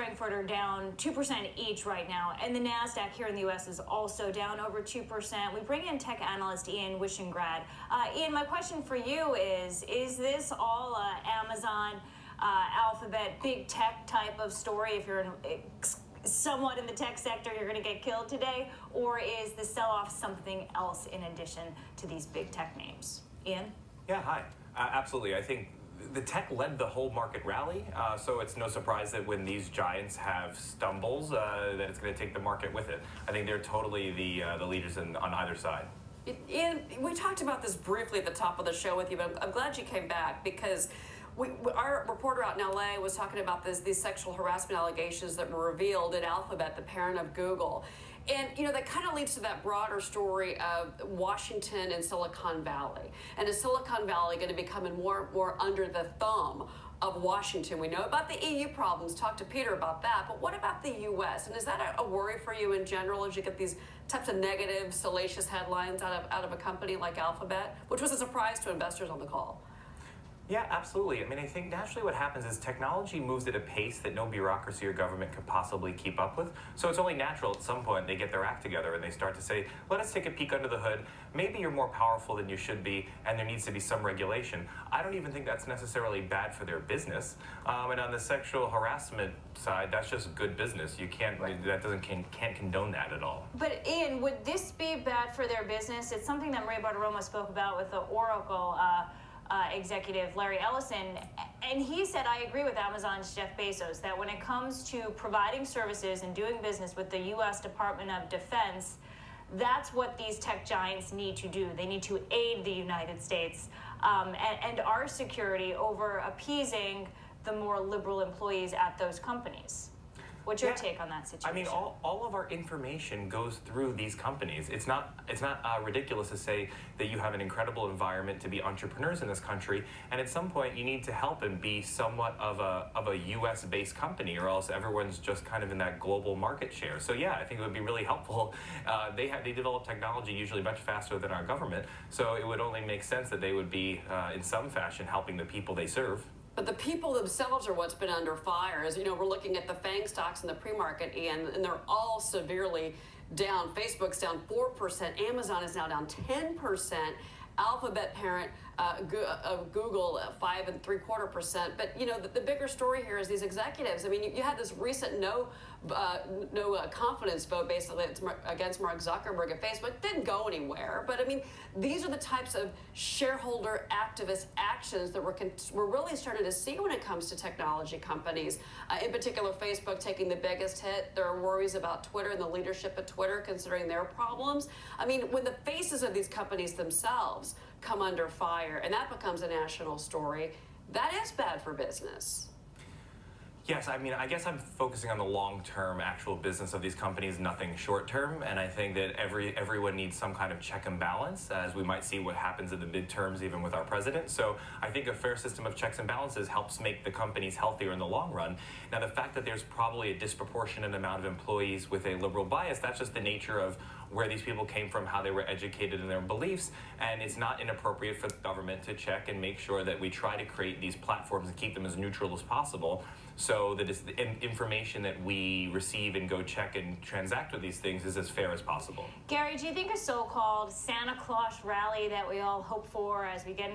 Frankfurt are down 2% each right now, and the NASDAQ here in the U.S. is also down over 2%. We bring in tech analyst Ian Wishingrad. Ian, my question for you is this all Amazon, Alphabet, big tech type of story? If you're somewhat in the tech sector, you're going to get killed today, or is the sell-off something else in addition to these big tech names? Ian? Yeah, hi. Absolutely. I think the tech led the whole market rally, so it's no surprise that when these giants have stumbles, that it's going to take the market with it. I think they're totally the leaders on either side. Ian, we talked about this briefly at the top of the show with you, but I'm glad you came back because our reporter out in LA was talking about these sexual harassment allegations that were revealed at Alphabet, the parent of Google. And, you know, that kind of leads to that broader story of Washington and Silicon Valley. And is Silicon Valley going to be becoming more and more under the thumb of Washington? We know about the EU problems. Talk to Peter about that. But what about the U.S.? And is that a worry for you in general as you get these types of negative, salacious headlines out of a company like Alphabet, which was a surprise to investors on the call? Yeah, absolutely. I mean, I think naturally what happens is technology moves at a pace that no bureaucracy or government could possibly keep up with. So it's only natural at some point they get their act together and they start to say, let us take a peek under the hood. Maybe you're more powerful than you should be, and there needs to be some regulation. I don't even think that's necessarily bad for their business. And on the sexual harassment side, that's just good business. You can't, can't condone that at all. But Ian, would this be bad for their business? It's something that Maria Bartiromo spoke about with the Oracle executive Larry Ellison, and he said, I agree with Amazon's Jeff Bezos, that when it comes to providing services and doing business with the U.S. Department of Defense, that's what these tech giants need to do. They need to aid the United States and our security over appeasing the more liberal employees at those companies. What's your take on that situation? I mean, all of our information goes through these companies. It's not ridiculous to say that you have an incredible environment to be entrepreneurs in this country, and at some point you need to help and be somewhat of a U.S.-based company, or else everyone's just kind of in that global market share. So yeah, I think it would be really helpful. They develop technology usually much faster than our government, so it would only make sense that they would be in some fashion helping the people they serve. But the people themselves are what's been under fire. As you know, we're looking at the FANG stocks in the pre-market, and they're all severely down. Facebook's down 4%. Amazon is now down 10%. Alphabet parent Google 5.75%. But you know, the bigger story here is these executives. I mean, you had this recent no confidence vote basically against Mark Zuckerberg at Facebook. It didn't go anywhere. But I mean, these are the types of shareholder activist actions that we're really starting to see when it comes to technology companies. In particular, Facebook taking the biggest hit. There are worries about Twitter and the leadership of Twitter considering their problems. I mean, when the faces of these companies themselves come under fire and that becomes a national story, that is bad for business. Yes, I mean, I guess I'm focusing on the long-term actual business of these companies, nothing short-term, and I think that everyone needs some kind of check and balance, as we might see what happens in the midterms even with our president. So I think a fair system of checks and balances helps make the companies healthier in the long run. Now, the fact that there's probably a disproportionate amount of employees with a liberal bias, that's just the nature of where these people came from, how they were educated in their beliefs, and it's not inappropriate for the government to check and make sure that we try to create these platforms and keep them as neutral as possible, so that the information that we receive and go check and transact with these things is as fair as possible. Gary, do you think a so-called Santa Claus rally that we all hope for as we get